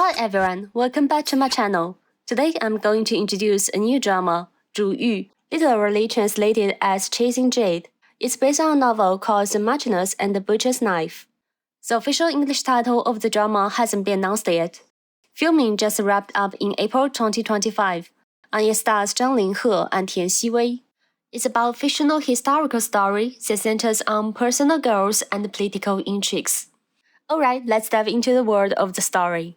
Hi everyone, welcome back to my channel. Today I'm going to introduce a new drama, 主欲, literally translated as Chasing Jade. It's based on a novel called The Machinist and the Butcher's Knife. The official English title of the drama hasn't been announced yet. Filming just wrapped up in April 2025, and it stars Zhang Ling and Tian. It's about a fictional historical story that centers on personal goals and political intrigues. Alright, let's dive into the world of the story.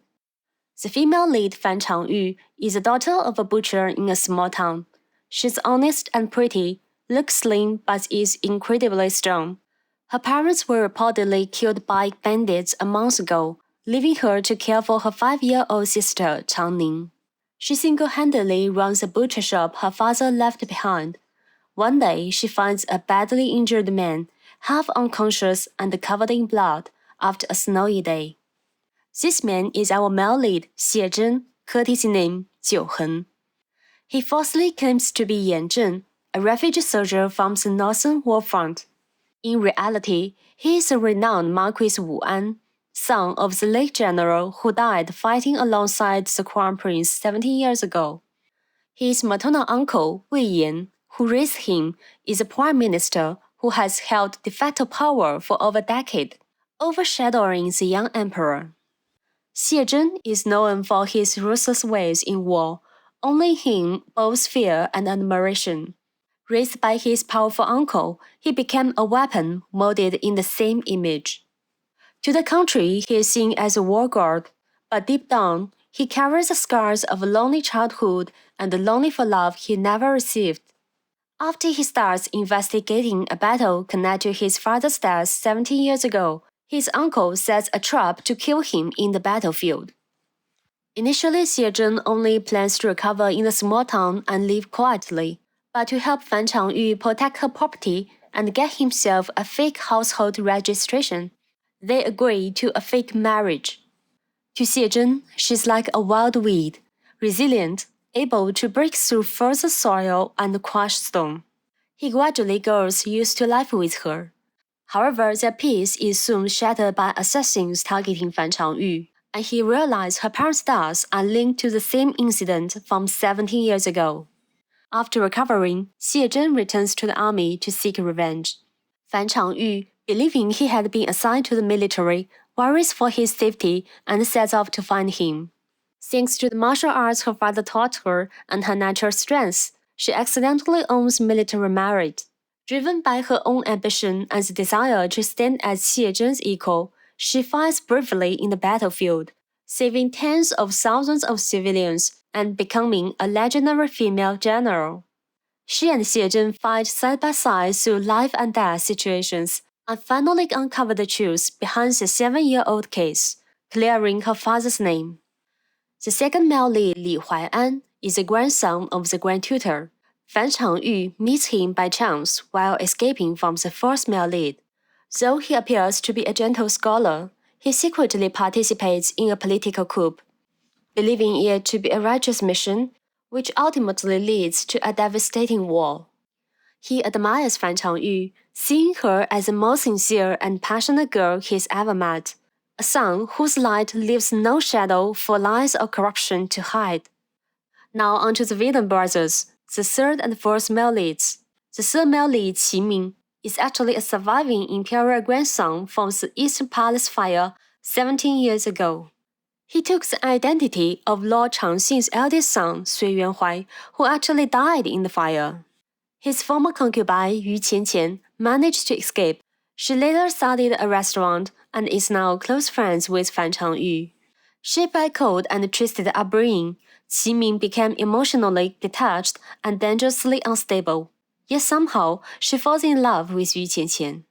The female lead, Fan Changyu, is the daughter of a butcher in a small town. She's honest and pretty, looks slim but is incredibly strong. Her parents were reportedly killed by bandits a month ago, leaving her to care for her 5-year-old sister, Changning. She single-handedly runs a butcher shop her father left behind. One day, she finds a badly injured man, half unconscious and covered in blood, after a snowy day. This man is our male lead, Xie Zhen, courtesy name, Jiu Hen. He falsely claims to be Yan Zhen, a refugee soldier from the Northern War Front. In reality, he is a renowned Marquis Wu An, son of the late general who died fighting alongside the Crown Prince 17 years ago. His maternal uncle, Wei Yan, who raised him, is a prime minister who has held de facto power for over a decade, overshadowing the young emperor. Xie Zhen is known for his ruthless ways in war, owning him both fear and admiration. Raised by his powerful uncle, he became a weapon molded in the same image. To the contrary, he is seen as a war god, but deep down, he carries the scars of a lonely childhood and the longing for love he never received. After he starts investigating a battle connected to his father's death 17 years ago, his uncle sets a trap to kill him in the battlefield. Initially, Xie Zhen only plans to recover in a small town and live quietly, but to help Fan Changyu protect her property and get himself a fake household registration, they agree to a fake marriage. To Xie Zhen, she's like a wild weed, resilient, able to break through frozen soil and crush stone. He gradually grows used to life with her. However, their peace is soon shattered by assassins targeting Fan Changyu, and he realizes her parents' deaths are linked to the same incident from 17 years ago. After recovering, Xie Zhen returns to the army to seek revenge. Fan Changyu, believing he had been assigned to the military, worries for his safety and sets off to find him. Thanks to the martial arts her father taught her and her natural strength, she accidentally owns military merit. Driven by her own ambition and the desire to stand as Xie Zhen's equal, she fights bravely in the battlefield, saving tens of thousands of civilians and becoming a legendary female general. She and Xie Zhen fight side by side through life and death situations and finally uncover the truth behind the 7-year-old case, clearing her father's name. The second male lead, Li Huai'an, is the grandson of the Grand Tutor. Fan Changyu meets him by chance while escaping from the first male lead. Though he appears to be a gentle scholar, he secretly participates in a political coup, believing it to be a righteous mission, which ultimately leads to a devastating war. He admires Fan Changyu, seeing her as the most sincere and passionate girl he's ever met, a sun whose light leaves no shadow for lies or corruption to hide. Now onto the villain brothers, the third and fourth male leads. The third male lead, Qiming, is actually a surviving imperial grandson from the Eastern Palace fire 17 years ago. He took the identity of Lord Changxing's eldest son, Sui Yuanhuai, who actually died in the fire. His former concubine, Yu Qianqian, managed to escape. She later started a restaurant and is now close friends with Fan Changyu. Shaped by cold and twisted upbringing, Qiming became emotionally detached and dangerously unstable. Yet somehow, she falls in love with Yu Qianqian.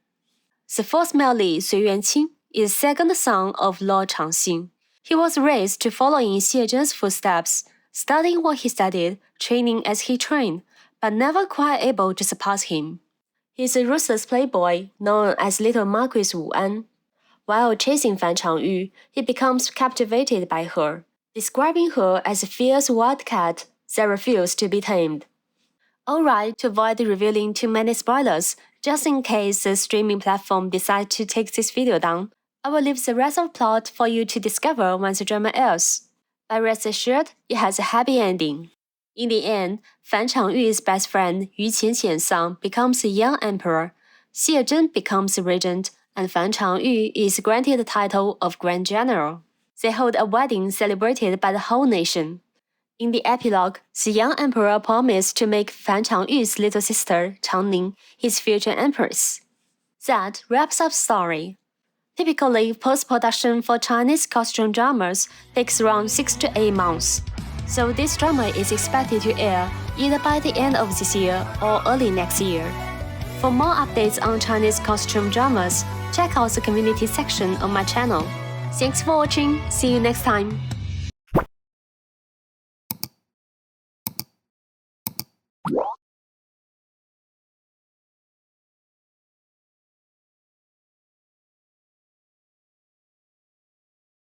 The fourth male lead, Sui Yuanqing, is the second son of Lord Changxing. He was raised to follow in Xie Zhen's footsteps, studying what he studied, training as he trained, but never quite able to surpass him. He's a ruthless playboy known as Little Marquis Wu An. While chasing Fan Changyu, he becomes captivated by her, describing her as a fierce wildcat that refuses to be tamed. Alright, to avoid revealing too many spoilers, just in case the streaming platform decides to take this video down, I will leave the rest of the plot for you to discover once the drama airs. But rest assured, it has a happy ending. In the end, Fan Changyu's best friend Yu Qianxian's becomes a young emperor, Xie Zhen becomes regent, and Fan Changyu is granted the title of Grand General. They hold a wedding celebrated by the whole nation. In the epilogue, the young emperor promised to make Fan Changyu's little sister, Changning, his future empress. That wraps up the story. Typically, post-production for Chinese costume dramas takes around 6 to 8 months, so this drama is expected to air either by the end of this year or early next year. For more updates on Chinese costume dramas, check out the community section on my channel. Thanks for watching, see you next time!